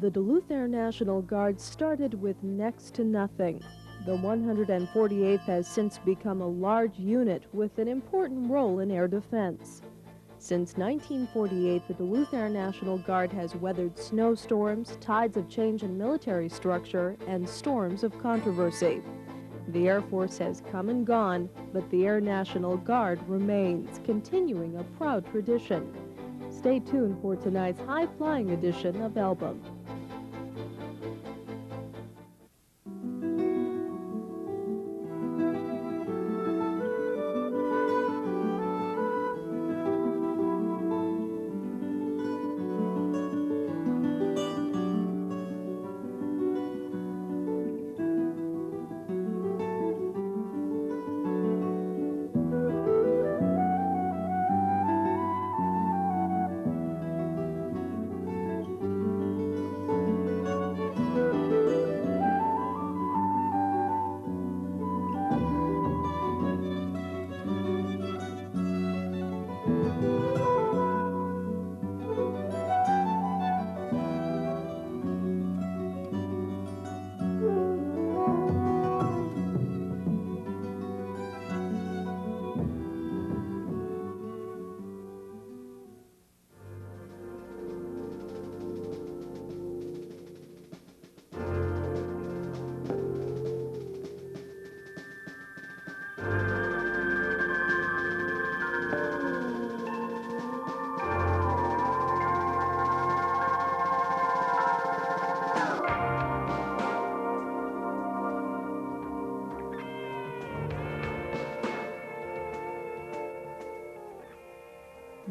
The Duluth Air National Guard started with next to nothing. The 148th has since become a large unit with an important role in air defense. Since 1948, the Duluth Air National Guard has weathered snowstorms, tides of change in military structure, and storms of controversy. The Air Force has come and gone, but the Air National Guard remains, continuing a proud tradition. Stay tuned for tonight's high-flying edition of Album.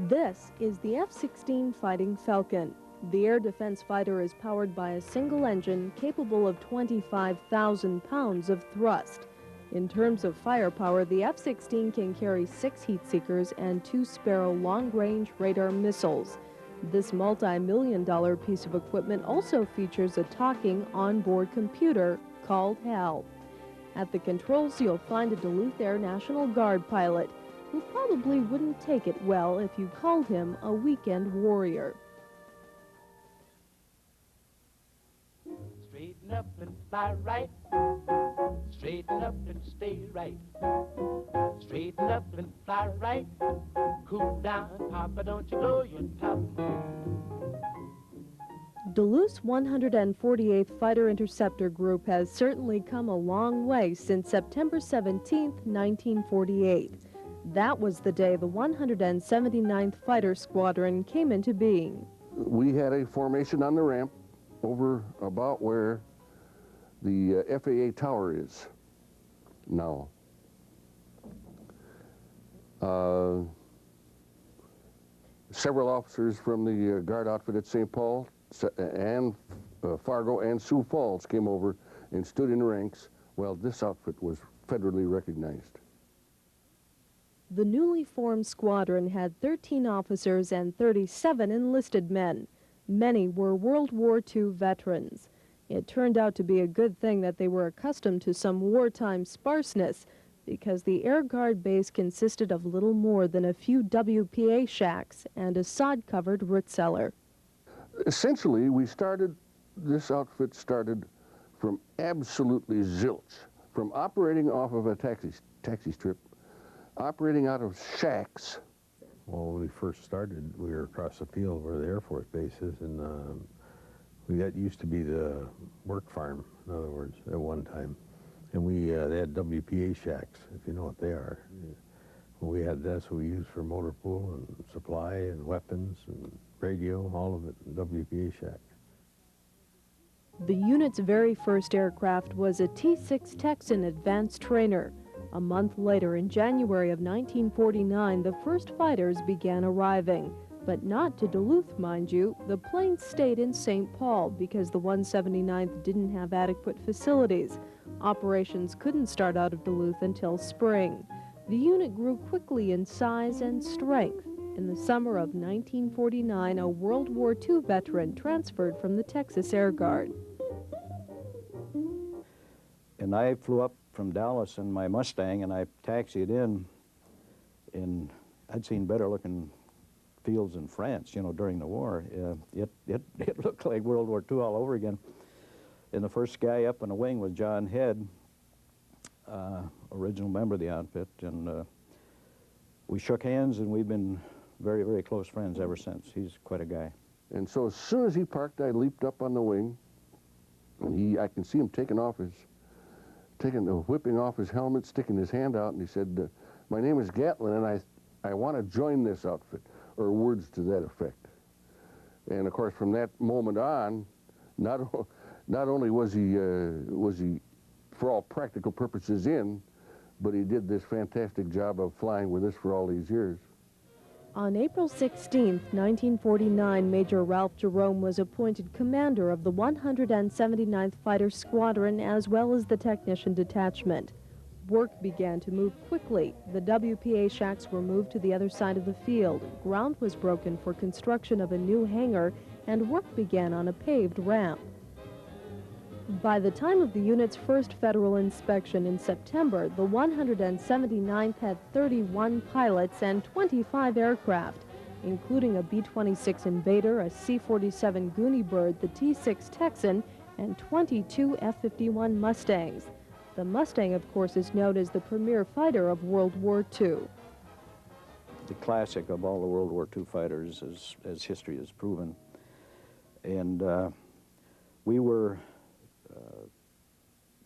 This is the F-16 Fighting Falcon. The air defense fighter is powered by a single engine capable of 25,000 pounds of thrust. In terms of firepower, the F-16 can carry 6 heat seekers and 2 Sparrow long-range radar missiles. This multi-million-dollar piece of equipment also features a talking onboard computer called HAL. At the controls, you'll find a Duluth Air National Guard pilot who probably wouldn't take it well if you called him a weekend warrior. Straighten up and fly right. Straighten up and stay right. Straighten up and fly right. Cool down, Papa, don't you blow your top. Duluth's 148th Fighter Interceptor Group has certainly come a long way since September 17, 1948. That was the day the 179th Fighter Squadron came into being. We had a formation on the ramp over about where the FAA tower is now. Several officers from the guard outfit at St. Paul and Fargo and Sioux Falls came over and stood in ranks while this outfit was federally recognized. The newly formed squadron had 13 officers and 37 enlisted men. Many were World War II veterans. It turned out to be a good thing that they were accustomed to some wartime sparseness, because the Air Guard base consisted of little more than a few WPA shacks and a sod-covered root cellar. Essentially, this outfit started from absolutely zilch, from operating off of a taxi strip, operating out of shacks. Well, when we first started, we were across the field where the Air Force base is, and that used to be the work farm, in other words, at one time. And they had WPA shacks, if you know what they are. That's what we used for motor pool and supply and weapons and radio, all of it in WPA shack. The unit's very first aircraft was a T-6 Texan advanced trainer. A month later, in January of 1949, the first fighters began arriving. But not to Duluth, mind you. The planes stayed in St. Paul because the 179th didn't have adequate facilities. Operations couldn't start out of Duluth until spring. The unit grew quickly in size and strength. In the summer of 1949, a World War II veteran transferred from the Texas Air Guard. And I flew up from Dallas in my Mustang, and I taxied in, and I'd seen better looking fields in France, you know, during the war. It looked like World War II all over again. And the first guy up on the wing was John Head, original member of the outfit, and we shook hands, and we've been very, very close friends ever since. He's quite a guy. And so as soon as he parked, I leaped up on the wing, and I can see him whipping off his helmet, sticking his hand out, and he said, "My name is Gatlin, and I want to join this outfit," or words to that effect. And of course, from that moment on, not only was he, for all practical purposes, in, but he did this fantastic job of flying with us for all these years. On April 16, 1949, Major Ralph Jerome was appointed commander of the 179th Fighter Squadron as well as the Technician Detachment. Work began to move quickly. The WPA shacks were moved to the other side of the field. Ground was broken for construction of a new hangar, and work began on a paved ramp. By the time of the unit's first federal inspection in September, the 179th had 31 pilots and 25 aircraft, including a B-26 Invader, a C-47 Goonie Bird, the T-6 Texan, and 22 F-51 Mustangs. The Mustang, of course, is known as the premier fighter of World War II. The classic of all the World War II fighters, as history has proven. And we were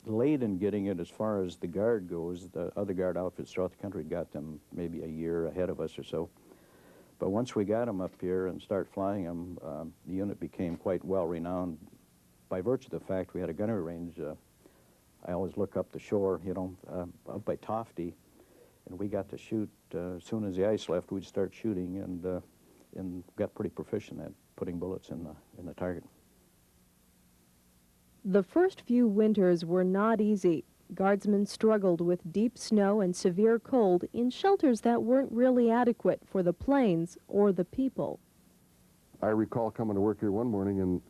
late in getting it as far as the Guard goes. The other Guard outfits throughout the country got them maybe a year ahead of us or so. But once we got them up here and started flying them, the unit became quite well renowned by virtue of the fact we had a gunnery range. I always look up the shore, you know, up by Tofty, and we got to shoot. As soon as the ice left, we'd start shooting, and got pretty proficient at putting bullets in the target. The first few winters were not easy. Guardsmen struggled with deep snow and severe cold in shelters that weren't really adequate for the planes or the people. I recall coming to work here one morning, and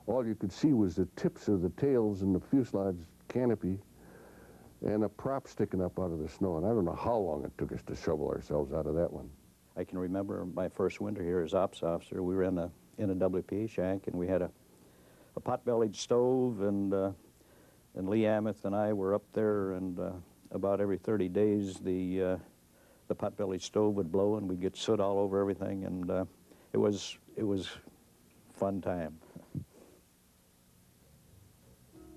all you could see was the tips of the tails and the fuselage canopy and a prop sticking up out of the snow. And I don't know how long it took us to shovel ourselves out of that one. I can remember my first winter here as ops officer. We were in a WPA shack, and we had a pot-bellied stove, and Lee Amith and I were up there, and about every 30 days the pot-bellied stove would blow, and we'd get soot all over everything, and it was fun time.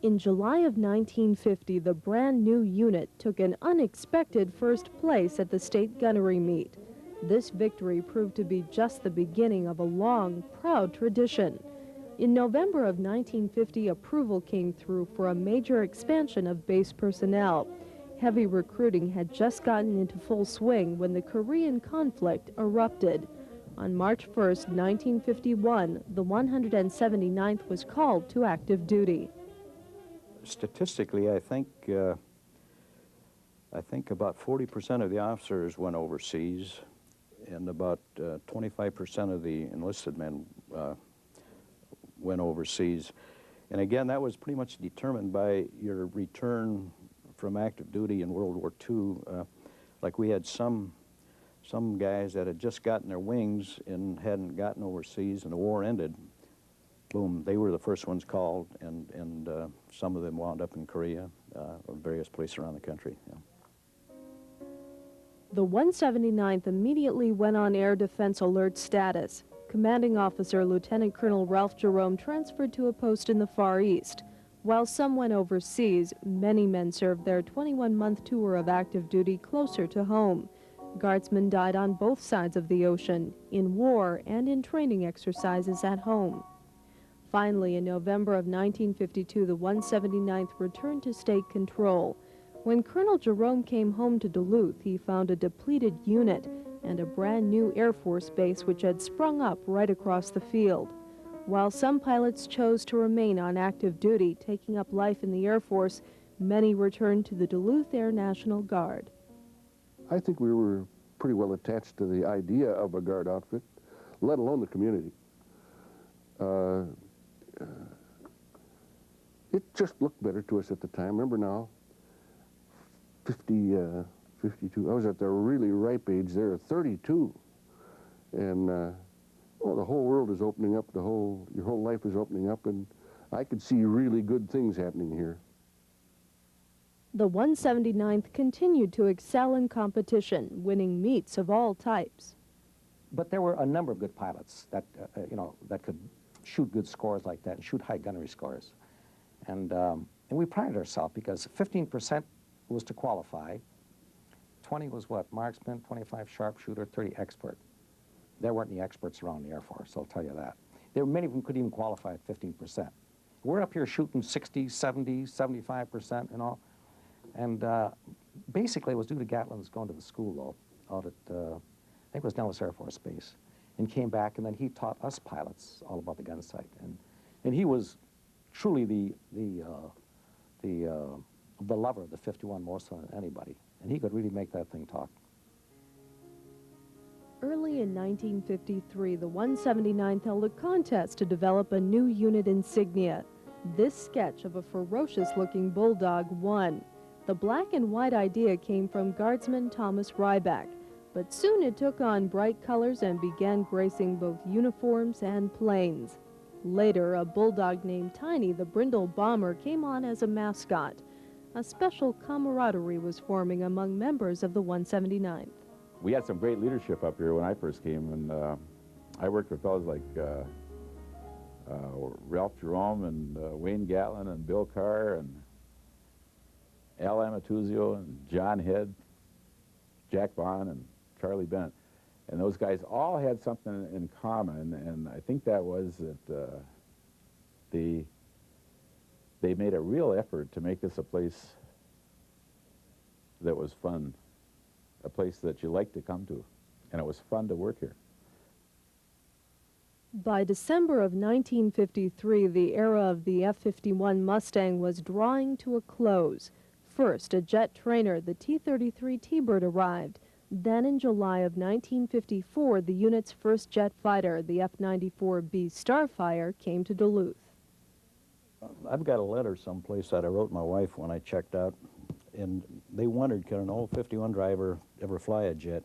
In July of 1950, the brand new unit took an unexpected first place at the state gunnery meet. This victory proved to be just the beginning of a long, proud tradition. In November of 1950, approval came through for a major expansion of base personnel. Heavy recruiting had just gotten into full swing when the Korean conflict erupted. On March 1st, 1951, the 179th was called to active duty. Statistically, I think about 40% of the officers went overseas, and about 25% of the enlisted men went overseas. And again, that was pretty much determined by your return from active duty in World War II. Like we had some guys that had just gotten their wings and hadn't gotten overseas, and the war ended. Boom, they were the first ones called, and some of them wound up in Korea or various places around the country. Yeah. The 179th immediately went on air defense alert status. Commanding officer Lieutenant Colonel Ralph Jerome transferred to a post in the Far East. While some went overseas, many men served their 21-month tour of active duty closer to home. Guardsmen died on both sides of the ocean, in war and in training exercises at home. Finally, in November of 1952, the 179th returned to state control. When Colonel Jerome came home to Duluth, he found a depleted unit and a brand new Air Force base which had sprung up right across the field. While some pilots chose to remain on active duty, taking up life in the Air Force, many returned to the Duluth Air National Guard. I think we were pretty well attached to the idea of a Guard outfit, let alone the community. It just looked better to us at the time. Remember now, 52, I was at the really ripe age there, 32. And oh, the whole world is opening up, your whole life is opening up, and I could see really good things happening here. The 179th continued to excel in competition, winning meets of all types. But there were a number of good pilots that, you know, that could shoot good scores like that and shoot high gunnery scores. And we prided ourselves because 15% was to qualify, 20 was what? Marksman, 25 sharpshooter, 30 expert. There weren't any experts around the Air Force, I'll tell you that. There were many of them couldn't even qualify at 15%. We're up here shooting 60, 70, 75%, you know. And basically it was due to Gatlin's going to the school, though, out at, I think it was Nellis Air Force Base, and came back, and then he taught us pilots all about the gun sight. And he was truly the lover of the 51 more so than anybody, and he could really make that thing talk. Early in 1953, the 179th held a contest to develop a new unit insignia. This sketch of a ferocious-looking bulldog won. The black and white idea came from Guardsman Thomas Ryback, but soon it took on bright colors and began gracing both uniforms and planes. Later, a bulldog named Tiny the Brindle Bomber came on as a mascot. A special camaraderie was forming among members of the 179th. We had some great leadership up here when I first came, and I worked with fellows like Ralph Jerome and Wayne Gatlin and Bill Carr and Al Amatuzio and John Head, Jack Bond and Charlie Bennett. And those guys all had something in common, and I think that was that they made a real effort to make this a place that was fun, a place that you liked to come to, and it was fun to work here. By December of 1953, the era of the F-51 Mustang was drawing to a close. First, a jet trainer, the T-33 T-Bird, arrived. Then in July of 1954, the unit's first jet fighter, the F-94B Starfire, came to Duluth. I've got a letter someplace that I wrote my wife when I checked out, and they wondered, could an old 51 driver ever fly a jet?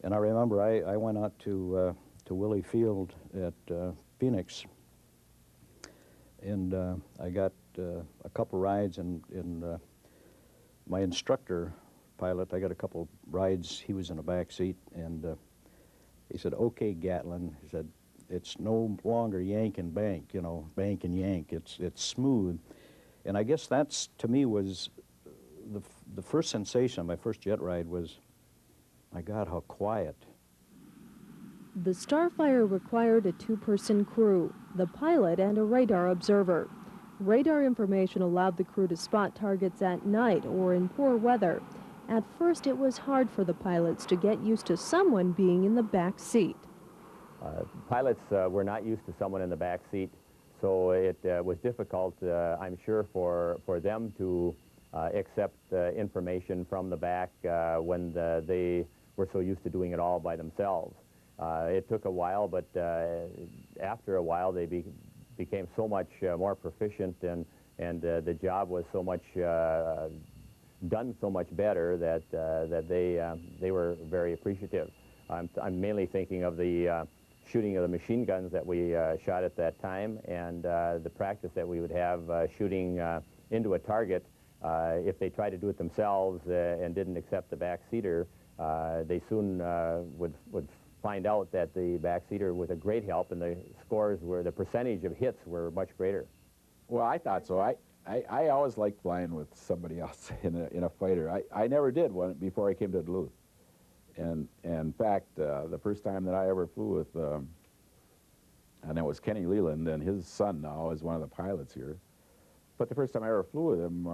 And I remember I went out to Willie Field at Phoenix, and I got a couple rides, and my instructor pilot, I got a couple rides. He was in the back seat, and he said, "Okay, Gatlin," he said, "it's no longer yank and bank, you know, bank and yank. It's smooth." And I guess that's, to me, was the first sensation of my first jet ride was, my God, how quiet. The Starfire required a two-person crew, the pilot and a radar observer. Radar information allowed the crew to spot targets at night or in poor weather. At first, it was hard for the pilots to get used to someone being in the back seat. Pilots were not used to someone in the back seat, so it was difficult, I'm sure, for them to accept information from the back when they were so used to doing it all by themselves. It took a while, but after a while they became so much more proficient, and the job was so much done so much better that they were very appreciative. I'm mainly thinking of the shooting of the machine guns that we shot at that time, and the practice that we would have shooting into a target. If they tried to do it themselves and didn't accept the backseater, they soon would find out that the backseater was a great help, and the scores were, the percentage of hits were much greater. Well, I thought so. I always liked flying with somebody else in a fighter. I never did one before I came to Duluth. And in fact, the first time that I ever flew with, and it was Kenny Leland, and his son now is one of the pilots here. But the first time I ever flew with him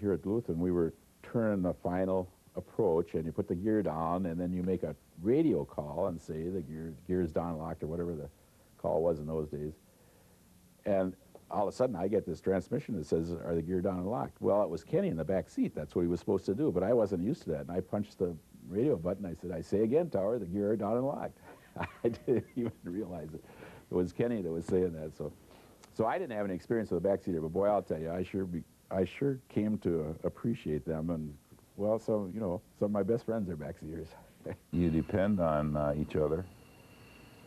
here at Duluth, and we were turning the final approach, and you put the gear down, and then you make a radio call and say the gear's down locked, or whatever the call was in those days. And all of a sudden, I get this transmission that says, "Are the gear down and locked?" Well, it was Kenny in the back seat. That's what he was supposed to do, but I wasn't used to that. And I punched the radio button. I said, "I say again, Tower, the gear are down and locked." I didn't even realize it. It was Kenny that was saying that. So I didn't have any experience with a backseater, but boy, I'll tell you, I sure came to appreciate them. And well, some of my best friends are backseaters. You depend on each other.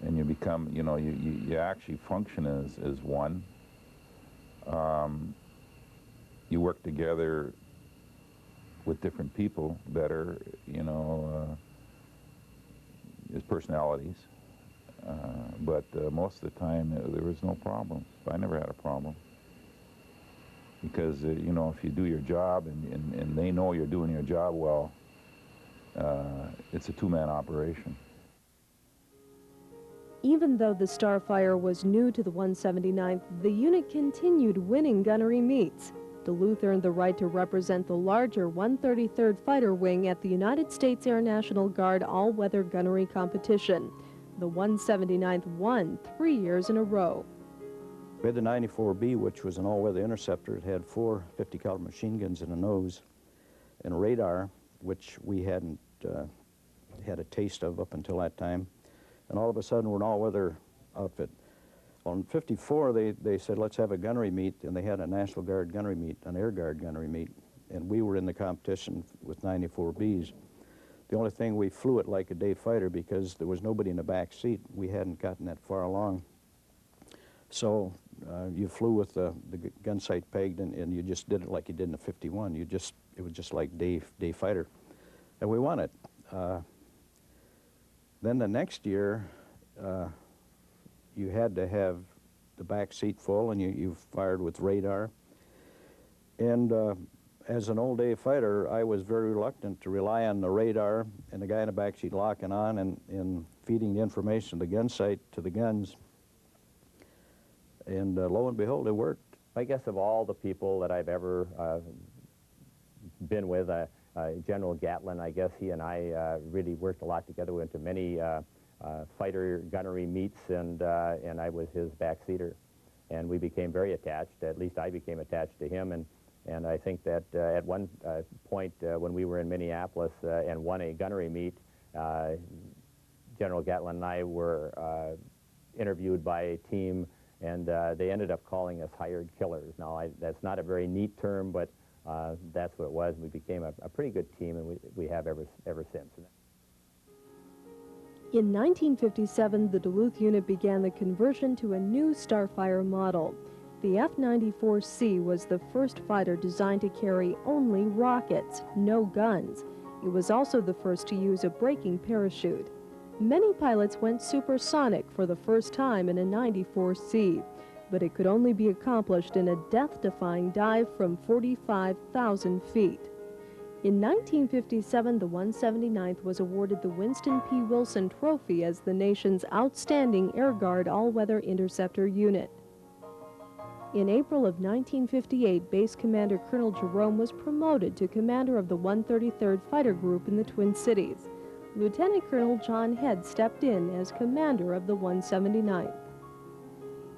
and you become, you know, you actually function as one. You work together with different people better, you know, as personalities. But most of the time, there was no problem. I never had a problem. Because, you know, if you do your job and they know you're doing your job well, it's a two-man operation. Even though the Starfire was new to the 179th, the unit continued winning gunnery meets. Duluth earned the right to represent the larger 133rd Fighter Wing at the United States Air National Guard all-weather gunnery competition. The 179th won 3 years in a row. We had the 94B, which was an all-weather interceptor. It had 4 50-caliber machine guns in the nose and a radar, which we hadn't had a taste of up until that time. And all of a sudden, we're an all-weather outfit. On 54, they said, let's have a gunnery meet, and they had a National Guard gunnery meet, an Air Guard gunnery meet, and we were in the competition with 94Bs. The only thing, we flew it like a day fighter because there was nobody in the back seat. We hadn't gotten that far along. So you flew with the gun sight pegged, and you just did it like you did in a 51. It was just like day fighter, and we won it. Then the next year, you had to have the back seat full, and you fired with radar. And as an old day fighter, I was very reluctant to rely on the radar and the guy in the back seat locking on and feeding the information of the gun sight to the guns. And lo and behold, it worked. I guess of all the people that I've ever been with, General Gatlin, I guess he and I really worked a lot together. We went to many fighter gunnery meets, and I was his backseater. And we became very attached, at least I became attached to him. And I think that at one point when we were in Minneapolis and won a gunnery meet, General Gatlin and I were interviewed by a team, and they ended up calling us hired killers. Now, that's not a very neat term, but that's what it was. We became a pretty good team, and we have ever since. In 1957, the Duluth unit began the conversion to a new Starfire model. The F-94C was the first fighter designed to carry only rockets, no guns. It was also the first to use a braking parachute. Many pilots went supersonic for the first time in a 94C, but it could only be accomplished in a death-defying dive from 45,000 feet. In 1957, the 179th was awarded the Winston P. Wilson Trophy as the nation's outstanding Air Guard all-weather interceptor unit. In April of 1958, Base Commander Colonel Jerome was promoted to commander of the 133rd Fighter Group in the Twin Cities. Lieutenant Colonel John Head stepped in as commander of the 179th.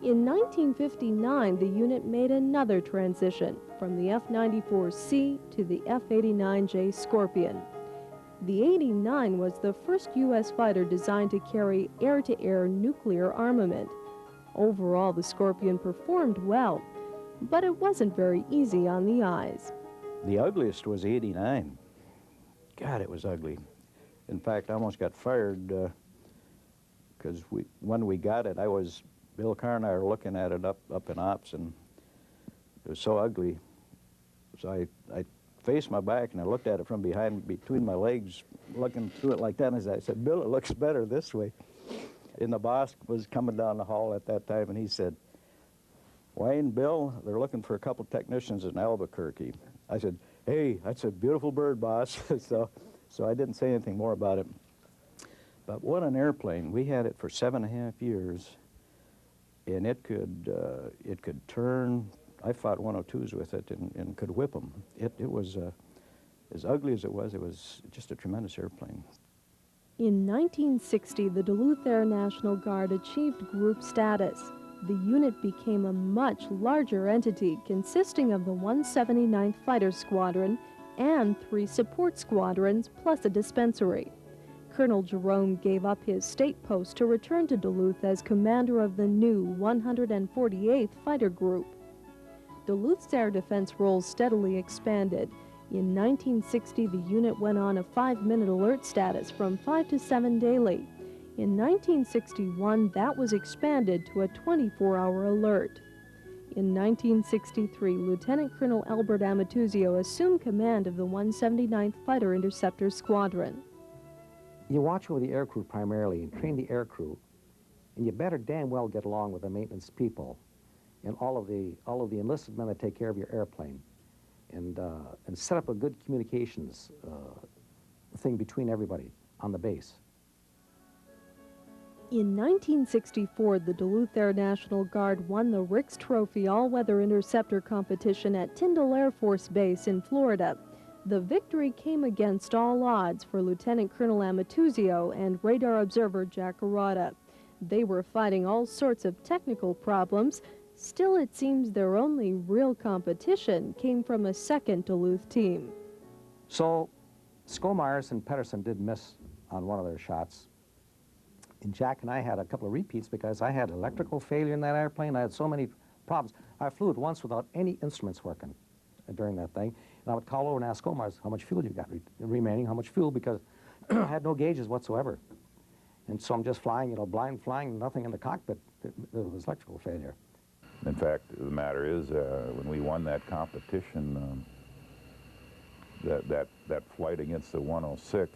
In 1959, the unit made another transition from the F-94C to the F-89J Scorpion. The 89 was the first U.S. fighter designed to carry air-to-air nuclear armament. Overall, the Scorpion performed well, but it wasn't very easy on the eyes. The ugliest was the 89. God, it was ugly. In fact, I almost got fired because when we got it, Bill Carr and I were looking at it up in ops, and it was so ugly. So I faced my back, and I looked at it from behind, between my legs, looking through it like that, and I said, Bill, it looks better this way. And the boss was coming down the hall at that time, and he said, Wayne, Bill, they're looking for a couple technicians in Albuquerque. I said, hey, that's a beautiful bird, boss. So I didn't say anything more about it. But what an airplane. We had it for 7.5 years, and it could turn. I fought 102s with it and could whip them. It was, as ugly as it was just a tremendous airplane. In 1960, the Duluth Air National Guard achieved group status. The unit became a much larger entity consisting of the 179th Fighter Squadron and 3 support squadrons plus a dispensary. Colonel Jerome gave up his state post to return to Duluth as commander of the new 148th Fighter Group. Duluth's air defense roles steadily expanded. In 1960, the unit went on a 5-minute alert status from 5 to 7 daily. In 1961, that was expanded to a 24-hour alert. In 1963, Lieutenant Colonel Albert Amatuzio assumed command of the 179th Fighter Interceptor Squadron. You watch over the aircrew primarily and train the aircrew, and you better damn well get along with the maintenance people and all of the enlisted men that take care of your airplane, and set up a good communications thing between everybody on the base. In 1964, the Duluth Air National Guard won the Ricks Trophy All-Weather Interceptor competition at Tyndall Air Force Base in Florida. The victory came against all odds for Lieutenant Colonel Amatuzio and radar observer Jack Arata. They were fighting all sorts of technical problems. Still, it seems their only real competition came from a second Duluth team. So, Skomars and Pedersen did miss on one of their shots. And Jack and I had a couple of repeats because I had electrical failure in that airplane. I had so many problems. I flew it once without any instruments working during that thing. And I would call over and ask Skomars, how much fuel you got remaining, how much fuel, because I had no gauges whatsoever. And so I'm just flying, you know, blind flying, nothing in the cockpit. There was electrical failure. In fact, the matter is, when we won that competition, that flight against the 106,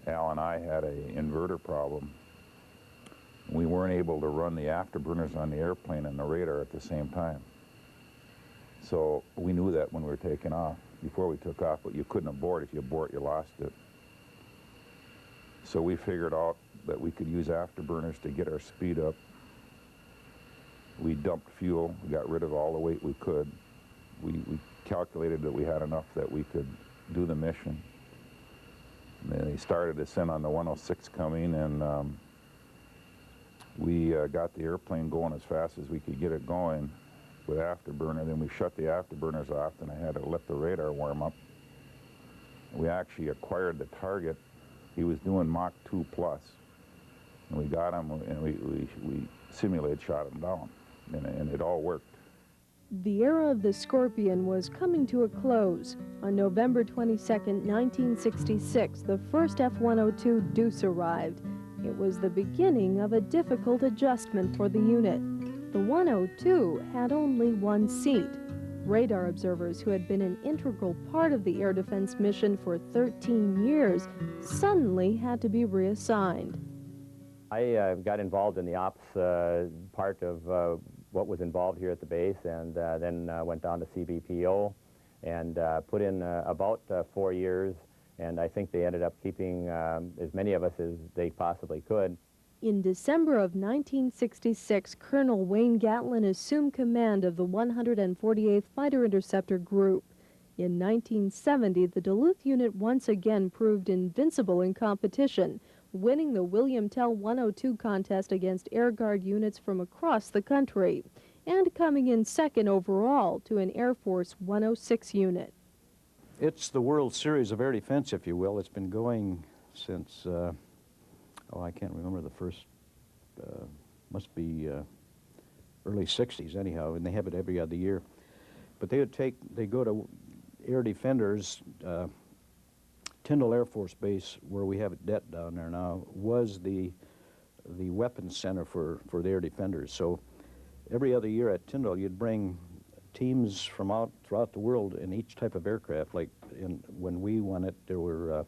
Al and I had an inverter problem. We weren't able to run the afterburners on the airplane and the radar at the same time. So we knew that when we were taking off, before we took off, but you couldn't abort. If you abort, you lost it. So we figured out that we could use afterburners to get our speed up. We dumped fuel, we got rid of all the weight we could. We calculated that we had enough that we could do the mission. And then they started us in on the 106 coming, and we got the airplane going as fast as we could get it going with afterburner. Then we shut the afterburners off, and I had to let the radar warm up. We actually acquired the target. He was doing Mach 2 plus, and we got him, and we simulated shot him down, and it all worked. The era of the Scorpion was coming to a close. On November 22, 1966, the first F-102 Deuce arrived. It was the beginning of a difficult adjustment for the unit. The 102 had only one seat. Radar observers who had been an integral part of the air defense mission for 13 years suddenly had to be reassigned. I got involved in the ops part of what was involved here at the base, and then went down to CBPO and put in about 4 years, and I think they ended up keeping as many of us as they possibly could. In December of 1966, Colonel Wayne Gatlin assumed command of the 148th Fighter Interceptor Group. In 1970, the Duluth unit once again proved invincible in competition, winning the William Tell 102 contest against Air Guard units from across the country, and coming in second overall to an Air Force 106 unit. It's the World Series of Air Defense, if you will. It's been going since, I can't remember the first, must be early 60s anyhow, and they have it every other year. But they go to air defenders. Tyndall Air Force Base, where we have a det down there now, was the weapons center for the air defenders. So every other year at Tyndall, you'd bring teams from out throughout the world in each type of aircraft. Like when we won it, there were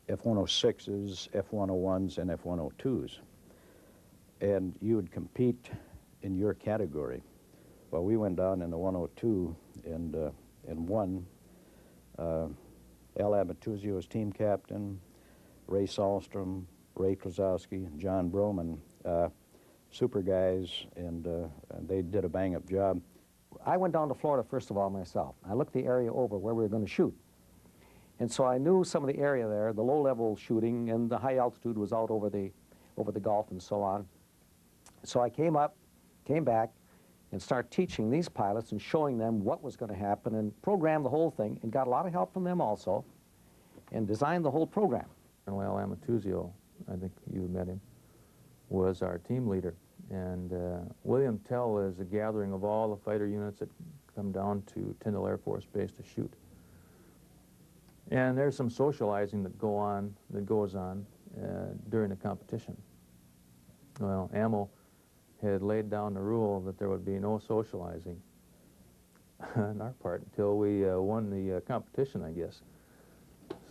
F-106s, F-101s, and F-102s. And you would compete in your category. Well, we went down in the 102 and won. Al Amatuzio was team captain, Ray Sahlstrom, Ray Klosowski, and John Broman, super guys, and they did a bang-up job. I went down to Florida first of all myself. I looked the area over where we were going to shoot. And so I knew some of the area there, the low-level shooting, and the high altitude was out over the Gulf and so on. So I came back, and started teaching these pilots and showing them what was going to happen and programmed the whole thing, and got a lot of help from them also, and designed the whole program. Well, Amatuzio, I think you met him, was our team leader. And William Tell is a gathering of all the fighter units that come down to Tyndall Air Force Base to shoot. And there's some socializing that goes on, during the competition. Well, Ammo had laid down the rule that there would be no socializing on our part until we won the competition, I guess.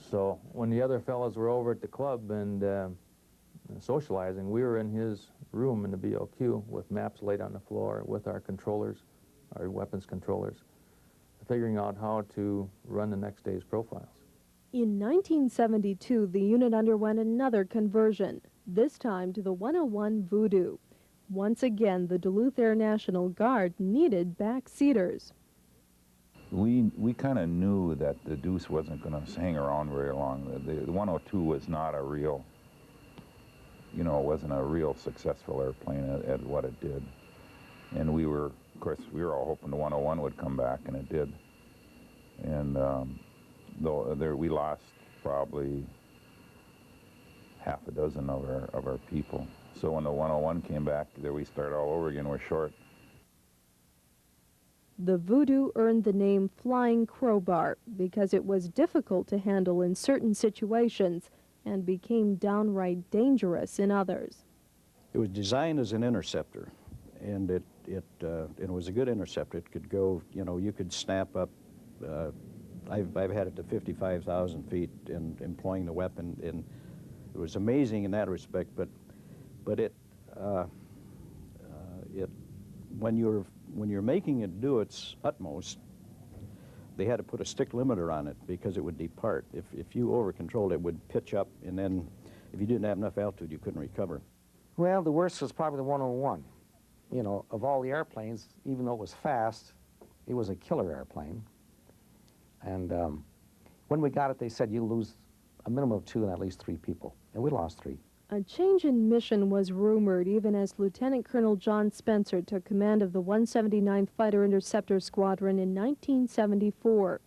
So when the other fellows were over at the club and socializing, we were in his room in the BOQ with maps laid on the floor with our controllers, our weapons controllers, figuring out how to run the next day's profiles. In 1972, the unit underwent another conversion, this time to the 101 Voodoo. Once again, the Duluth Air National Guard needed backseaters. We kind of knew that the Deuce wasn't going to hang around very long. The 102 was not a real, it wasn't a real successful airplane at what it did. And we were, of course, we were all hoping the 101 would come back, and it did. And we lost probably half a dozen of our people. So when the 101 came back, there we started all over again. We're short. The Voodoo earned the name Flying Crowbar because it was difficult to handle in certain situations and became downright dangerous in others. It was designed as an interceptor, and it was a good interceptor. It could go, you could snap up. I've had it to 55,000 feet in employing the weapon, and it was amazing in that respect. But when you're making it do its utmost, they had to put a stick limiter on it because it would depart. If you over-controlled it, it would pitch up, and then if you didn't have enough altitude, you couldn't recover. Well, the worst was probably the 101. Of all the airplanes, even though it was fast, it was a killer airplane. And when we got it, they said you'll lose a minimum of 2 and at least 3 people. And we lost 3. A change in mission was rumored even as Lieutenant Colonel John Spencer took command of the 179th Fighter Interceptor Squadron in 1974.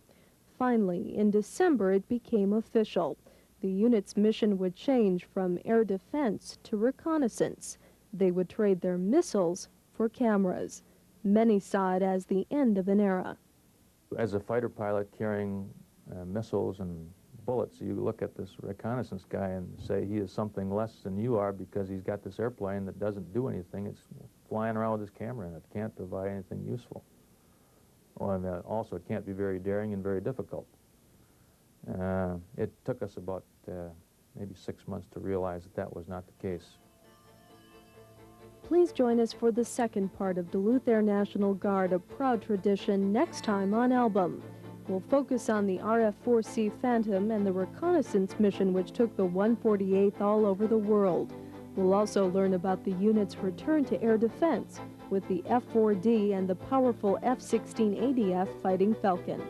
Finally, in December, it became official. The unit's mission would change from air defense to reconnaissance. They would trade their missiles for cameras. Many saw it as the end of an era. As a fighter pilot carrying missiles and bullets, you look at this reconnaissance guy and say he is something less than you are because he's got this airplane that doesn't do anything. It's flying around with his camera and it can't provide anything useful. And also, it can't be very daring and very difficult. It took us about maybe 6 months to realize that that was not the case. Please join us for the second part of Duluth Air National Guard, a proud tradition, next time on Album. We'll focus on the RF-4C Phantom and the reconnaissance mission which took the 148th all over the world. We'll also learn about the unit's return to air defense with the F-4D and the powerful F-16 ADF Fighting Falcon.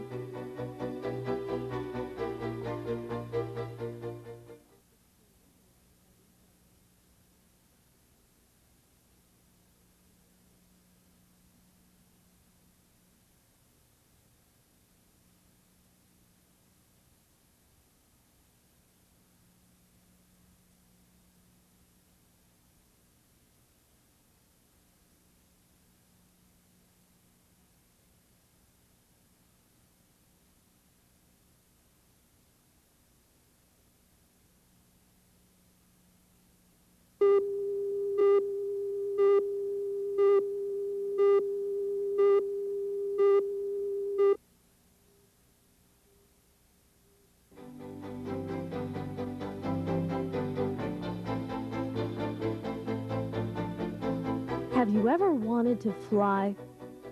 Have you ever wanted to fly?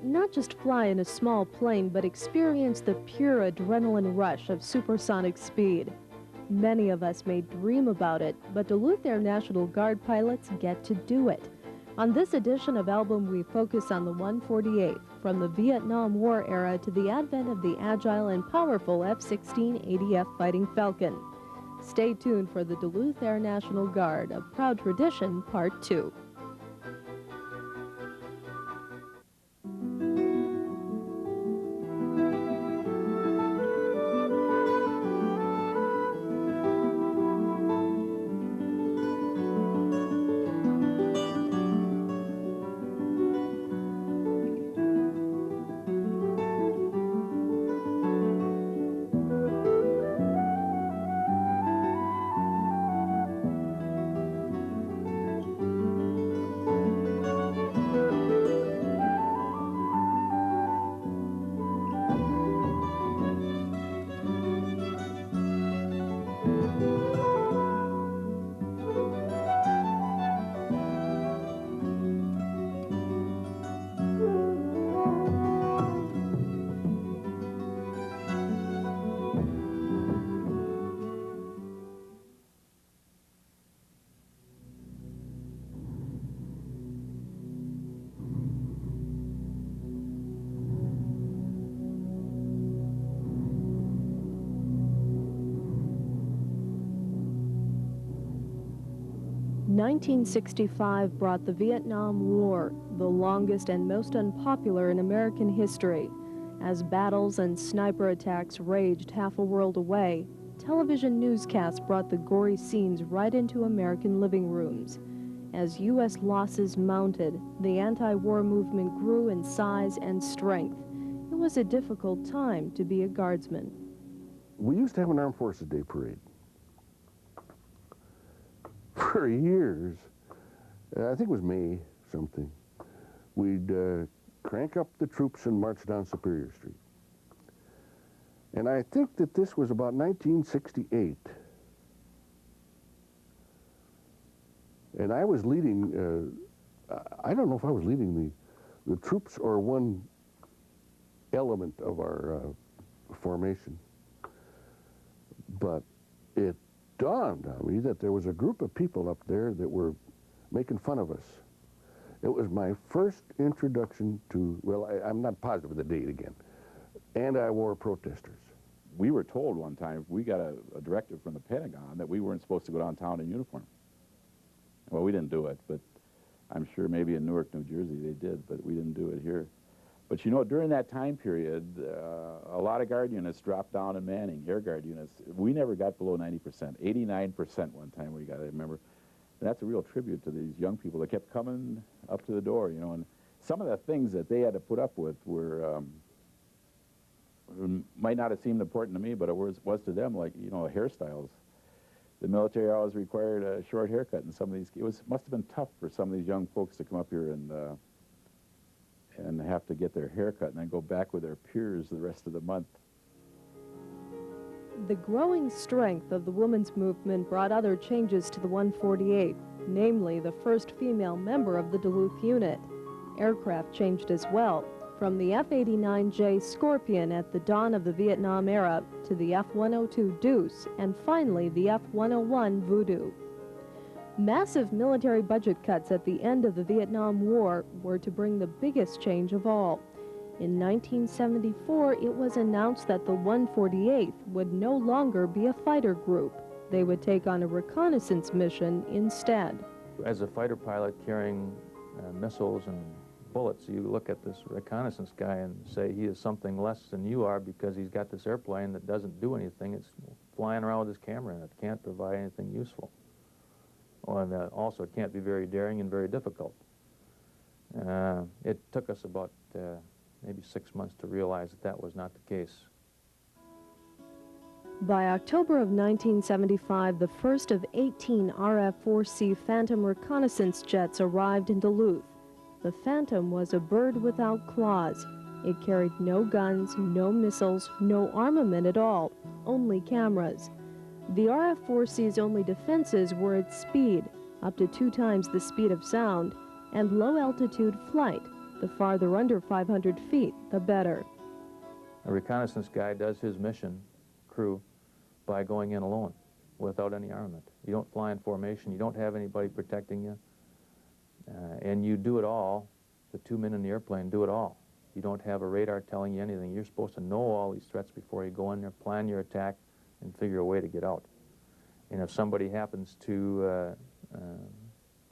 Not just fly in a small plane, but experience the pure adrenaline rush of supersonic speed. Many of us may dream about it, but Duluth Air National Guard pilots get to do it. On this edition of Album, we focus on the 148th, from the Vietnam War era to the advent of the agile and powerful F-16 ADF Fighting Falcon. Stay tuned for the Duluth Air National Guard, a proud tradition, Part 2. 1965 brought the Vietnam War, the longest and most unpopular in American history. As battles and sniper attacks raged half a world away, television newscasts brought the gory scenes right into American living rooms. As U.S. losses mounted, the anti-war movement grew in size and strength. It was a difficult time to be a guardsman. We used to have an Armed Forces Day parade. For years, I think it was May something, we'd crank up the troops and march down Superior Street. And I think that this was about 1968. And I was leading, I don't know if I was leading the troops or one element of our formation, but it dawned on me that there was a group of people up there that were making fun of us. It was my first introduction to, well, I'm not positive of the date again, anti-war protesters. We were told one time, we got a directive from the Pentagon that we weren't supposed to go downtown in uniform. Well, we didn't do it, but I'm sure maybe in Newark, New Jersey they did, but we didn't do it here. But you know, during that time period, a lot of guard units dropped down in Manning, air guard units. We never got below 90%, 89% one time we got, I remember. And that's a real tribute to these young people that kept coming up to the door, you know. And some of the things that they had to put up with were, might not have seemed important to me, but it was to them, like, you know, hairstyles. The military always required a short haircut, and some of these, must have been tough for some of these young folks to come up here and have to get their haircut and then go back with their peers the rest of the month. The growing strength of the women's movement brought other changes to the 148, namely the first female member of the Duluth unit. Aircraft changed as well, from the F-89J Scorpion at the dawn of the Vietnam era to the F-102 Deuce, and finally the F-101 Voodoo. Massive military budget cuts at the end of the Vietnam War were to bring the biggest change of all. In 1974, it was announced that the 148th would no longer be a fighter group. They would take on a reconnaissance mission instead. As a fighter pilot carrying missiles and bullets, you look at this reconnaissance guy and say he is something less than you are because he's got this airplane that doesn't do anything. It's flying around with his camera and it can't provide anything useful. And also, it can't be very daring and very difficult. It took us about maybe 6 months to realize that that was not the case. By October of 1975, the first of 18 RF-4C Phantom reconnaissance jets arrived in Duluth. The Phantom was a bird without claws. It carried no guns, no missiles, no armament at all, only cameras. The RF-4C's only defenses were its speed, up to 2 times the speed of sound, and low-altitude flight. The farther under 500 feet, the better. A reconnaissance guy does his mission, crew, by going in alone, without any armament. You don't fly in formation, you don't have anybody protecting you, and you do it all. The 2 men in the airplane do it all. You don't have a radar telling you anything. You're supposed to know all these threats before you go in there, plan your attack, and figure a way to get out. And if somebody happens to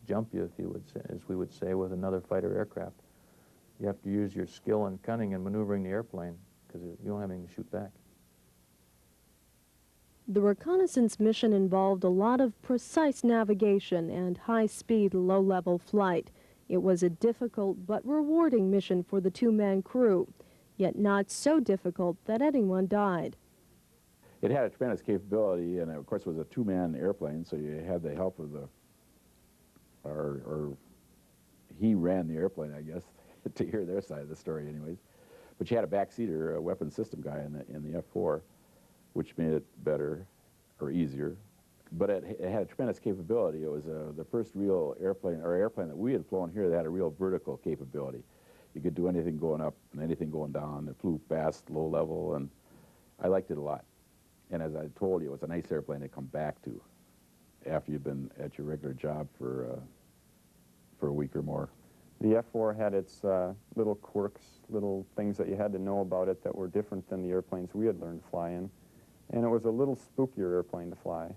jump you, if you would say, as we would say, with another fighter aircraft, you have to use your skill and cunning in maneuvering the airplane because you don't have anything to shoot back. The reconnaissance mission involved a lot of precise navigation and high-speed, low-level flight. It was a difficult but rewarding mission for the 2-man crew, yet not so difficult that anyone died. It had a tremendous capability, and of course it was a 2-man airplane, so you had the help of or he ran the airplane, I guess, to hear their side of the story anyways. But you had a backseater, a weapons system guy in the F-4, which made it better or easier. But it had a tremendous capability. It was the first real airplane that we had flown here that had a real vertical capability. You could do anything going up and anything going down. It flew fast, low level, and I liked it a lot. And as I told you, it was a nice airplane to come back to after you've been at your regular job for a week or more. The F-4 had its little quirks, little things that you had to know about it that were different than the airplanes we had learned to fly in. And it was a little spookier airplane to fly.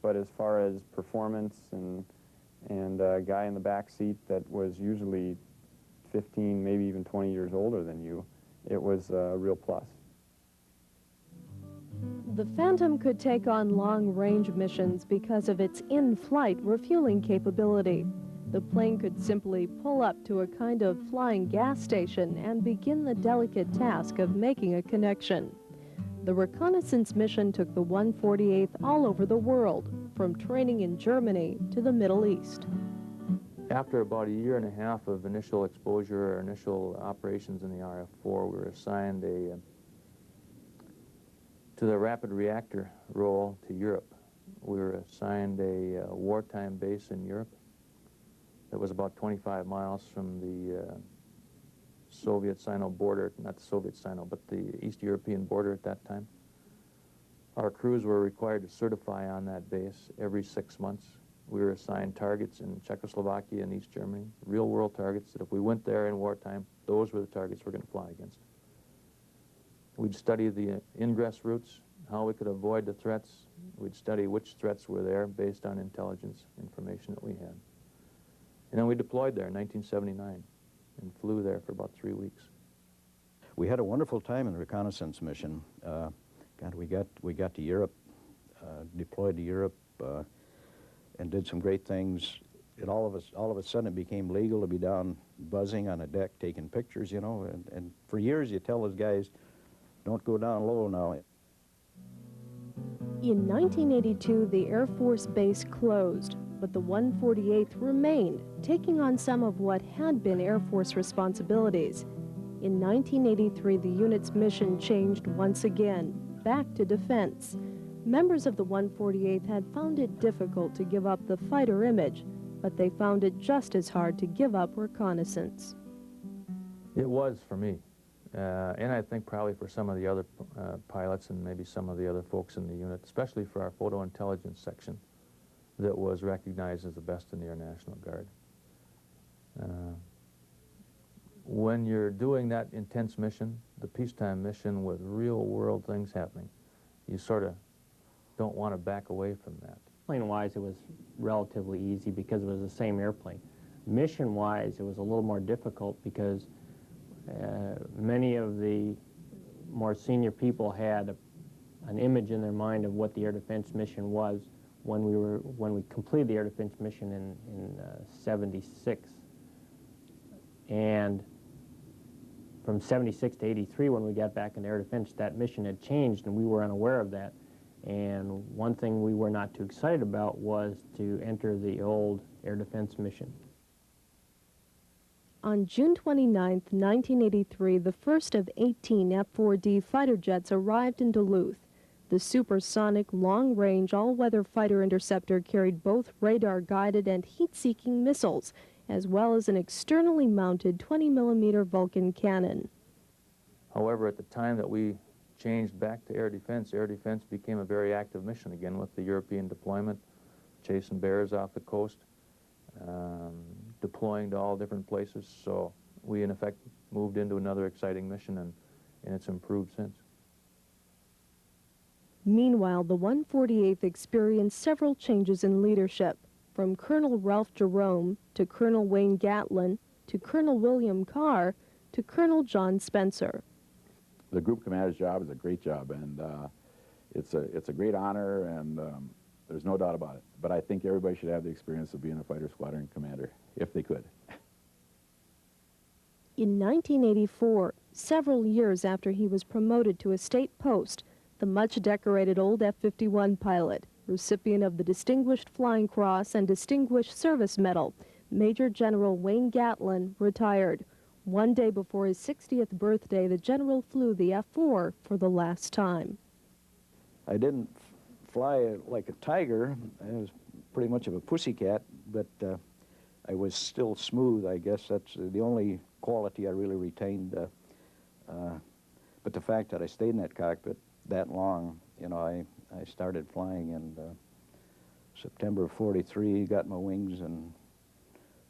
But as far as performance and and a guy in the back seat that was usually 15, maybe even 20 years older than you, it was a real plus. The Phantom could take on long-range missions because of its in-flight refueling capability. The plane could simply pull up to a kind of flying gas station and begin the delicate task of making a connection. The reconnaissance mission took the 148th all over the world, from training in Germany to the Middle East. After about a year and a half of initial exposure or initial operations in the RF-4, we were assigned to the rapid reactor role to Europe. We were assigned a wartime base in Europe that was about 25 miles from the Soviet-Sino border, not the Soviet-Sino, but the East European border at that time. Our crews were required to certify on that base every 6 months. We were assigned targets in Czechoslovakia and East Germany, real-world targets that if we went there in wartime, those were the targets we're going to fly against. We'd study the ingress routes, how we could avoid the threats. We'd study which threats were there based on intelligence information that we had. And then we deployed there in 1979 and flew there for about 3 weeks. We had a wonderful time in the reconnaissance mission. God, we got to Europe, deployed to Europe, and did some great things. All of a sudden it became legal to be down buzzing on a deck taking pictures, you know, and for years you tell those guys, don't go down low now. In 1982, the Air Force Base closed, but the 148th remained, taking on some of what had been Air Force responsibilities. In 1983, the unit's mission changed once again, back to defense. Members of the 148th had found it difficult to give up the fighter image, but they found it just as hard to give up reconnaissance. It was for me. And I think probably for some of the other pilots and maybe some of the other folks in the unit, especially for our photo intelligence section that was recognized as the best in the Air National Guard. When you're doing that intense mission, the peacetime mission with real world things happening, you sort of don't want to back away from that. Plane-wise, it was relatively easy because it was the same airplane. Mission-wise, it was a little more difficult because many of the more senior people had an image in their mind of what the air defense mission was when we completed the air defense mission in 76. And from 76 to 83, when we got back into air defense, that mission had changed and we were unaware of that. And one thing we were not too excited about was to enter the old air defense mission. On June 29, 1983, the first of 18 F-4D fighter jets arrived in Duluth. The supersonic, long-range, all-weather fighter Interceptor carried both radar-guided and heat-seeking missiles, as well as an externally mounted 20mm Vulcan cannon. However, at the time that we changed back to air defense became a very active mission again with the European deployment, chasing bears off the coast, deploying to all different places. So we, in effect, moved into another exciting mission, and it's improved since. Meanwhile, the 148th experienced several changes in leadership, from Colonel Ralph Jerome to Colonel Wayne Gatlin to Colonel William Carr to Colonel John Spencer. The group commander's job is a great job, and it's a great honor, and there's no doubt about it. But I think everybody should have the experience of being a fighter squadron commander, if they could. In 1984, several years after he was promoted to a state post, the much-decorated old F-51 pilot, recipient of the Distinguished Flying Cross and Distinguished Service Medal, Major General Wayne Gatlin, retired. One day before his 60th birthday, the general flew the F-4 for the last time. I didn't fly like a tiger. I was pretty much of a pussycat, but I was still smooth, I guess. That's the only quality I really retained. But the fact that I stayed in that cockpit that long, you know, I started flying in September of '43, got my wings in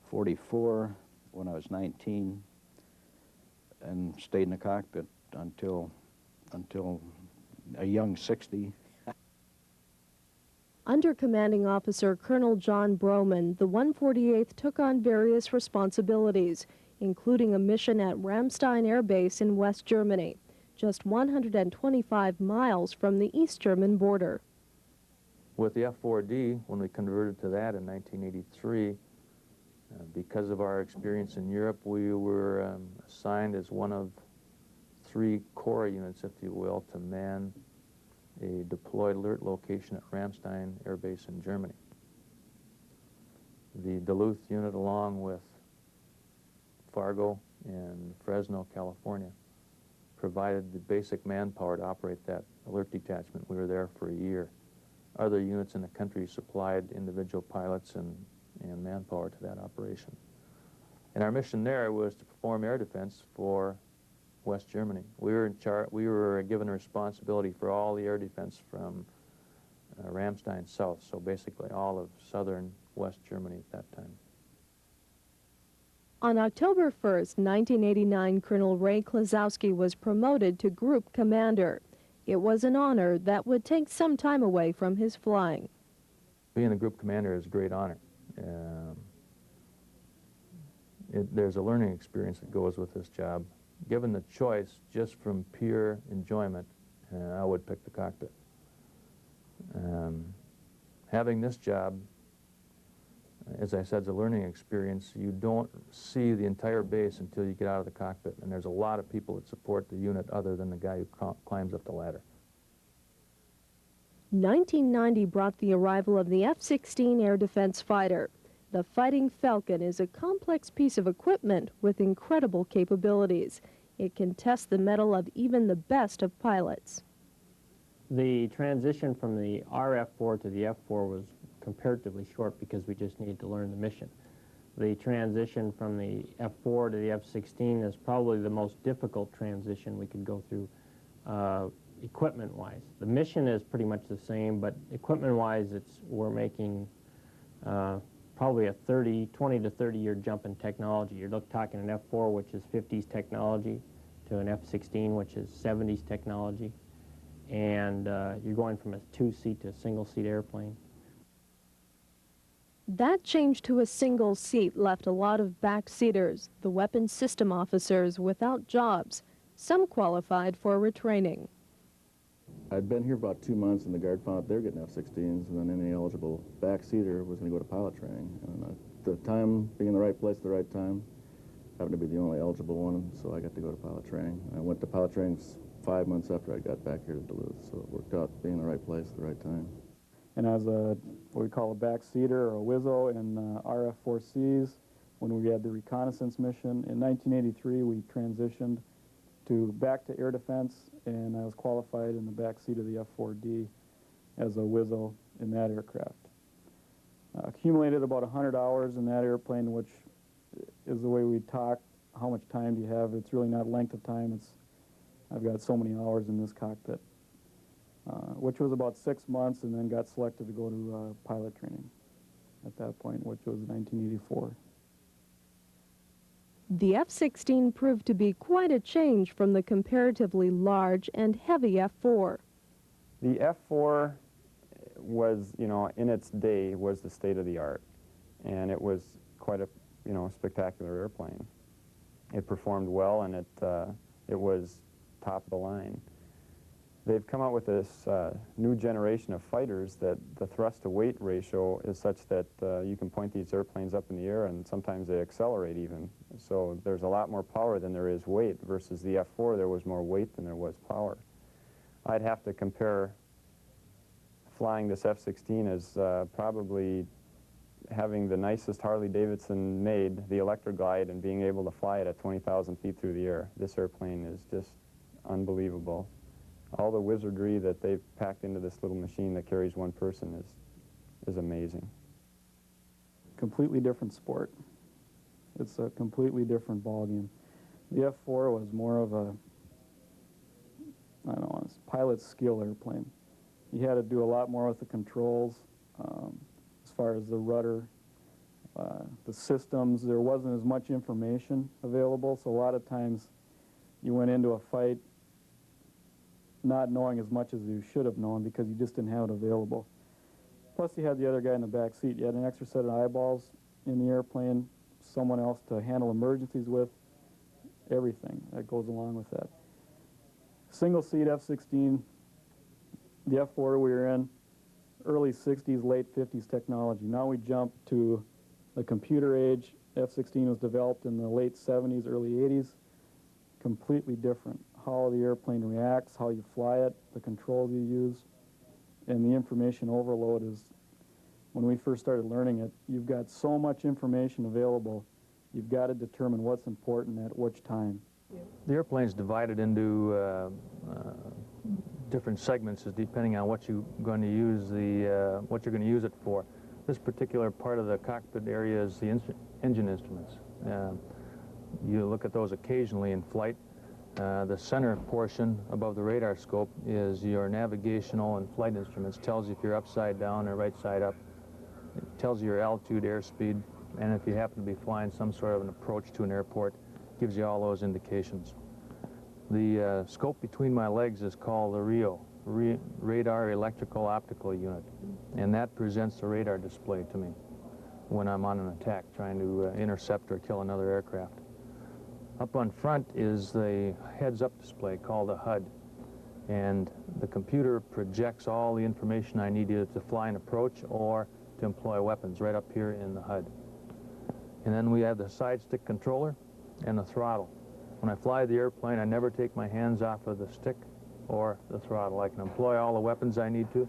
'44 when I was 19, and stayed in the cockpit until a young 60. Under Commanding Officer Colonel John Broman, the 148th took on various responsibilities, including a mission at Ramstein Air Base in West Germany, just 125 miles from the East German border. With the F-4D, when we converted to that in 1983, because of our experience in Europe, we were assigned as one of 3 Corps units, if you will, to man a deployed alert location at Ramstein Air Base in Germany. The Duluth unit, along with Fargo and Fresno, California, provided the basic manpower to operate that alert detachment. We were there for a year. Other units in the country supplied individual pilots and manpower to that operation. And our mission there was to perform air defense for West Germany. We were given a responsibility for all the air defense from Ramstein south, so basically all of southern West Germany at that time. On October 1st, 1989, Colonel Ray Klazowski was promoted to Group Commander. It was an honor that would take some time away from his flying. Being a Group Commander is a great honor. There's a learning experience that goes with this job. Given the choice, just from pure enjoyment, I would pick the cockpit. Having this job, as I said, is a learning experience. You don't see the entire base until you get out of the cockpit, and there's a lot of people that support the unit other than the guy who climbs up the ladder. 1990 brought the arrival of the F-16 air defense fighter. The Fighting Falcon is a complex piece of equipment with incredible capabilities. It can test the mettle of even the best of pilots. The transition from the RF-4 to the F-4 was comparatively short because we just needed to learn the mission. The transition from the F-4 to the F-16 is probably the most difficult transition we could go through equipment-wise. The mission is pretty much the same, but equipment-wise, we're making probably a 20 to 30-year jump in technology. You're talking an F-4, which is 50s technology, to an F-16, which is 70s technology. And you're going from a 2-seat to a single-seat airplane. That change to a single seat left a lot of backseaters, the weapons system officers, without jobs. Some qualified for retraining. I'd been here about 2 months, and the Guard found out they were getting F-16s, and then any eligible backseater was going to go to pilot training. And at the time, being in the right place at the right time, happened to be the only eligible one, so I got to go to pilot training. I went to pilot training 5 months after I got back here to Duluth, so it worked out being in the right place at the right time. And as what we call a backseater or a WIZO in RF-4Cs, when we had the reconnaissance mission, in 1983 we transitioned back to air defense, and I was qualified in the backseat of the F-4D as a WIZO in that aircraft. Accumulated about 100 hours in that airplane, which is the way we talk. How much time do you have? It's really not length of time. I've got so many hours in this cockpit, which was about 6 months, and then got selected to go to pilot training at that point, which was 1984. The F-16 proved to be quite a change from the comparatively large and heavy F-4. The F-4 was, in its day, was the state of the art, and it was quite a, spectacular airplane. It performed well, and it was top of the line. They've come out with this new generation of fighters that the thrust-to-weight ratio is such that you can point these airplanes up in the air, and sometimes they accelerate even. So there's a lot more power than there is weight, versus the F-4, there was more weight than there was power. I'd have to compare flying this F-16 as probably having the nicest Harley-Davidson made, the Electroglide, and being able to fly it at 20,000 feet through the air. This airplane is just unbelievable. All the wizardry that they've packed into this little machine that carries one person is amazing. Completely different sport. It's a completely different ballgame. The F-4 was more of a, pilot skill airplane. You had to do a lot more with the controls, as far as the rudder, the systems. There wasn't as much information available, so a lot of times you went into a fight not knowing as much as you should have known because you just didn't have it available. Plus you had the other guy in the back seat. You had an extra set of eyeballs in the airplane, someone else to handle emergencies with, everything that goes along with that. Single seat F-16, the F-4 we were in, early 60s, late 50s technology. Now we jump to the computer age. F-16 was developed in the late 70s, early 80s. Completely different. How the airplane reacts, how you fly it, the controls you use, and the information overload is, when we first started learning it, you've got so much information available, you've got to determine what's important at which time. The airplane's divided into different segments depending on what you're going to use what you're going to use it for. This particular part of the cockpit area is the engine instruments. You look at those occasionally in flight. The center portion above the radar scope is your navigational and flight instruments. Tells you if you're upside down or right side up. It tells you your altitude, airspeed, and if you happen to be flying some sort of an approach to an airport, gives you all those indications. The scope between my legs is called the REO, Radar Electrical Optical Unit, and that presents the radar display to me when I'm on an attack trying to intercept or kill another aircraft. Up on front is the heads-up display called the HUD, and the computer projects all the information I need either to fly an approach or to employ weapons right up here in the HUD. And then we have the side stick controller and the throttle. When I fly the airplane, I never take my hands off of the stick or the throttle. I can employ all the weapons I need to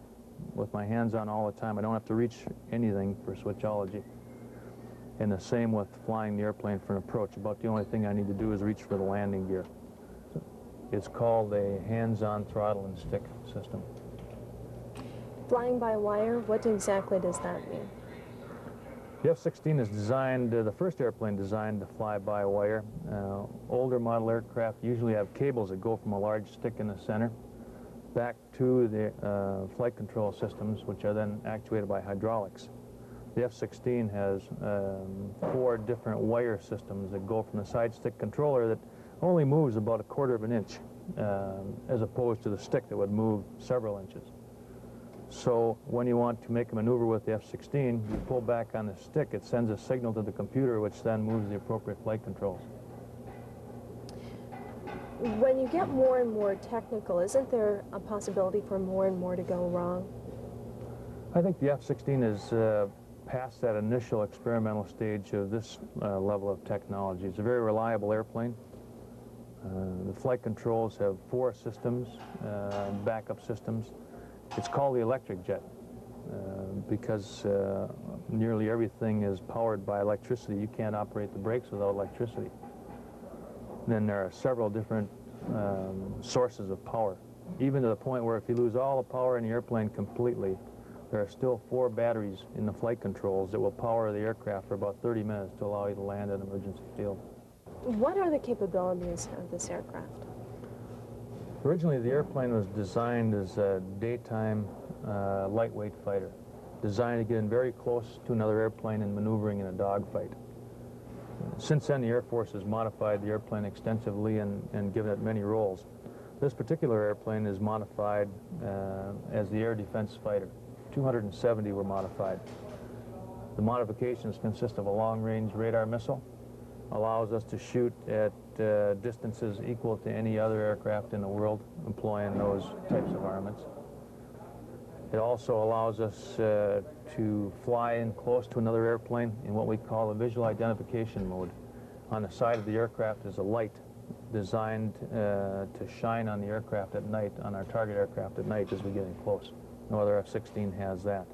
with my hands on all the time. I don't have to reach anything for switchology. And the same with flying the airplane for an approach. About the only thing I need to do is reach for the landing gear. It's called a hands-on throttle and stick system. Flying by wire, what exactly does that mean? The F-16 is designed, the first airplane designed to fly by wire. Older model aircraft usually have cables that go from a large stick in the center back to the flight control systems, which are then actuated by hydraulics. The F-16 has 4 different wire systems that go from the side stick controller that only moves about 1/4 of an inch, as opposed to the stick that would move several inches. So when you want to make a maneuver with the F-16, you pull back on the stick, it sends a signal to the computer, which then moves the appropriate flight controls. When you get more and more technical, isn't there a possibility for more and more to go wrong? I think the F-16 is past that initial experimental stage of this level of technology. It's a very reliable airplane. The flight controls have 4 systems, backup systems. It's called the electric jet because nearly everything is powered by electricity. You can't operate the brakes without electricity. Then there are several different sources of power, even to the point where if you lose all the power in the airplane completely, there are still 4 batteries in the flight controls that will power the aircraft for about 30 minutes to allow you to land an emergency field. What are the capabilities of this aircraft? Originally, the airplane was designed as a daytime lightweight fighter, designed to get in very close to another airplane and maneuvering in a dogfight. Since then, the Air Force has modified the airplane extensively and given it many roles. This particular airplane is modified as the air defense fighter. 270 were modified. The modifications consist of a long-range radar missile, allows us to shoot at distances equal to any other aircraft in the world employing those types of armaments. It also allows us to fly in close to another airplane in what we call a visual identification mode. On the side of the aircraft is a light designed to shine on the aircraft at night, on our target aircraft at night as we get in close. No other F-16 has that.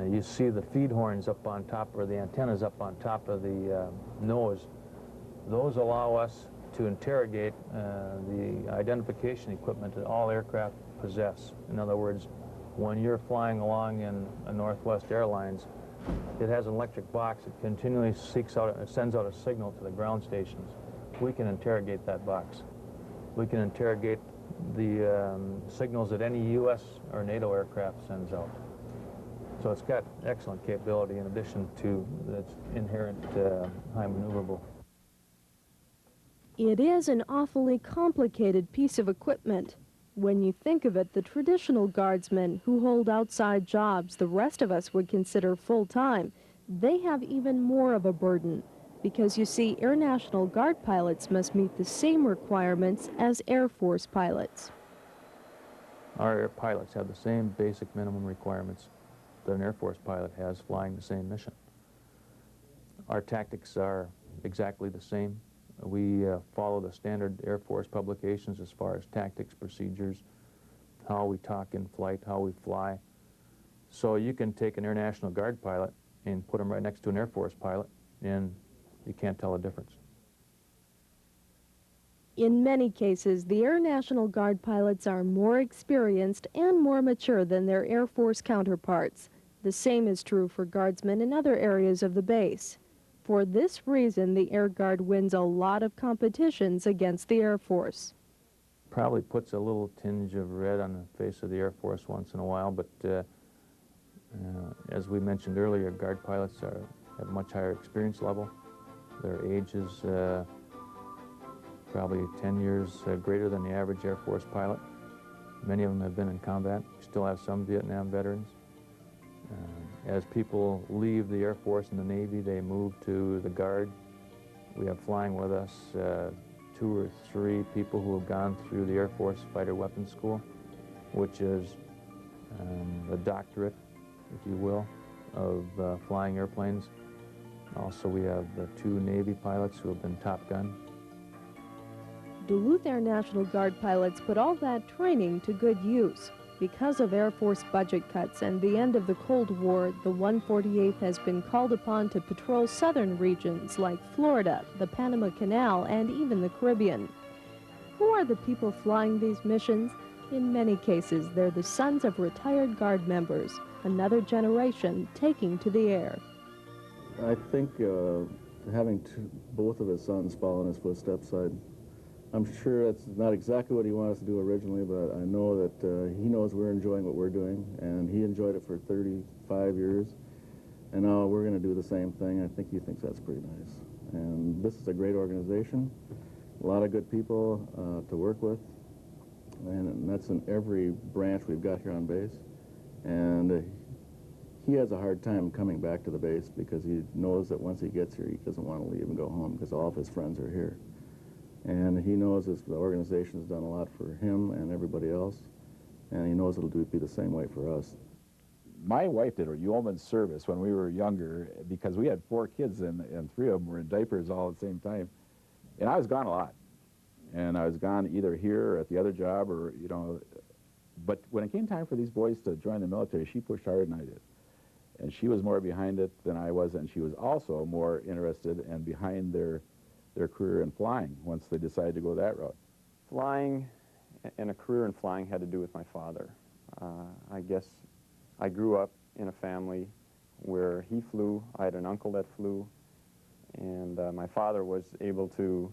You see the feed horns up on top, or the antennas up on top of the nose. Those allow us to interrogate the identification equipment that all aircraft possess. In other words, when you're flying along in a Northwest Airlines, it has an electric box that continually sends out a signal to the ground stations. We can interrogate that box. We can interrogate the signals that any U.S. or NATO aircraft sends out. So it's got excellent capability in addition to its inherent high maneuverable. It is an awfully complicated piece of equipment. When you think of it, the traditional guardsmen who hold outside jobs the rest of us would consider full-time, they have even more of a burden. Because you see, Air National Guard pilots must meet the same requirements as Air Force pilots. Our air pilots have the same basic minimum requirements that an Air Force pilot has flying the same mission. Our tactics are exactly the same. We follow the standard Air Force publications as far as tactics, procedures, how we talk in flight, how we fly. So you can take an Air National Guard pilot and put them right next to an Air Force pilot, and you can't tell a difference. In many cases, the Air National Guard pilots are more experienced and more mature than their Air Force counterparts. The same is true for guardsmen in other areas of the base. For this reason, the Air Guard wins a lot of competitions against the Air Force. Probably puts a little tinge of red on the face of the Air Force once in a while, but as we mentioned earlier, Guard pilots have a much higher experience level. Their age is probably 10 years greater than the average Air Force pilot. Many of them have been in combat. We still have some Vietnam veterans. As people leave the Air Force and the Navy, they move to the Guard. We have flying with us 2 or 3 people who have gone through the Air Force Fighter Weapons School, which is a doctorate, if you will, of flying airplanes. Also, we have 2 Navy pilots who have been Top Gun. Duluth Air National Guard pilots put all that training to good use. Because of Air Force budget cuts and the end of the Cold War, the 148th has been called upon to patrol southern regions like Florida, the Panama Canal, and even the Caribbean. Who are the people flying these missions? In many cases, they're the sons of retired Guard members, another generation taking to the air. I think having both of his sons follow in his footsteps, I'm sure that's not exactly what he wanted us to do originally, but I know that he knows we're enjoying what we're doing, and he enjoyed it for 35 years, and now we're going to do the same thing. I think he thinks that's pretty nice. And this is a great organization, a lot of good people to work with, and that's in every branch we've got here on base. And he has a hard time coming back to the base because he knows that once he gets here, he doesn't want to leave and go home because all of his friends are here. And he knows the organization has done a lot for him and everybody else, and he knows it'll be the same way for us. My wife did a yeoman's service when we were younger because we had 4 kids and 3 of them were in diapers all at the same time. And I was gone a lot. And I was gone either here or at the other job or, you know. But when it came time for these boys to join the military, she pushed harder than I did. And she was more behind it than I was, and she was also more interested and behind their career in flying once they decided to go that route. Flying and a career in flying had to do with my father. I guess I grew up in a family where he flew. I had an uncle that flew, and my father was able to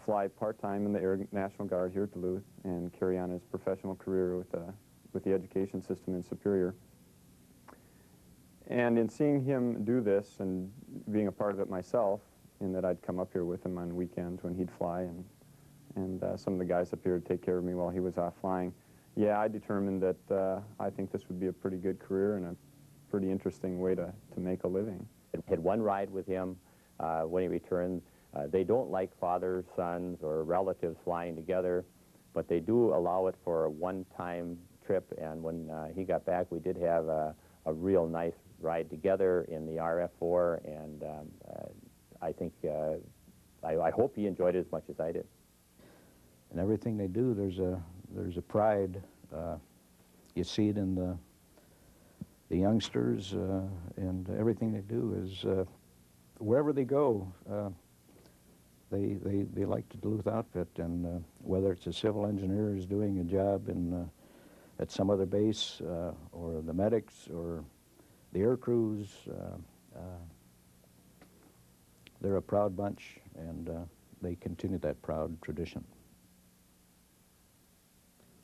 fly part-time in the Air National Guard here at Duluth and carry on his professional career with the education system in Superior. And in seeing him do this and being a part of it myself, in that I'd come up here with him on weekends when he'd fly, and some of the guys up here would take care of me while he was off flying. Yeah, I determined that I think this would be a pretty good career and a pretty interesting way to make a living. I had one ride with him when he returned. They don't like fathers, sons, or relatives flying together, but they do allow it for a one-time trip, and when he got back, we did have a real nice ride together in the RF-4, and I think, I hope he enjoyed it as much as I did. And everything they do, there's a pride. You see it in the youngsters, and everything they do is, wherever they go, they like the Duluth outfit, and whether it's a civil engineer who's doing a job at some other base, or the medics, or the air crews, they're a proud bunch, and they continue that proud tradition.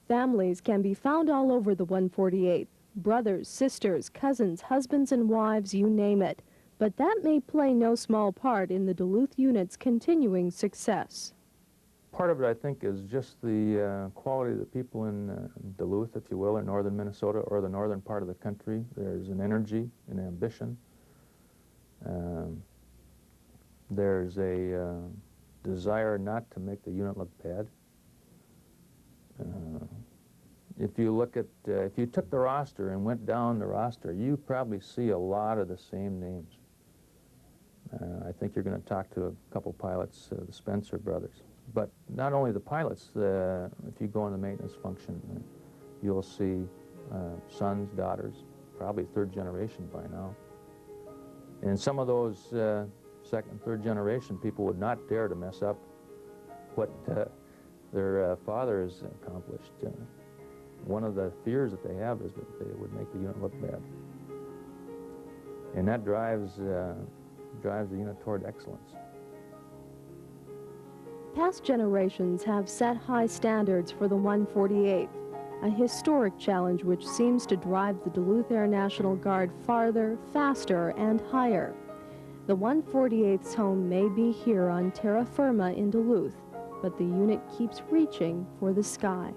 Families can be found all over the 148th. Brothers, sisters, cousins, husbands and wives, you name it. But that may play no small part in the Duluth unit's continuing success. Part of it, I think, is just the quality of the people in Duluth, if you will, or northern Minnesota, or the northern part of the country. There's an energy, an ambition. There's a desire not to make the unit look bad. If you look at, if you took the roster and went down the roster, you probably see a lot of the same names. I think you're going to talk to a couple pilots, the Spencer brothers. But not only the pilots, if you go in the maintenance function, you'll see sons, daughters, probably third generation by now. And some of those second, third generation people would not dare to mess up what their father has accomplished. One of the fears that they have is that they would make the unit look bad. And that drives the unit toward excellence. Past generations have set high standards for the 148th, a historic challenge which seems to drive the Duluth Air National Guard farther, faster, and higher. The 148th's home may be here on terra firma in Duluth, but the unit keeps reaching for the sky.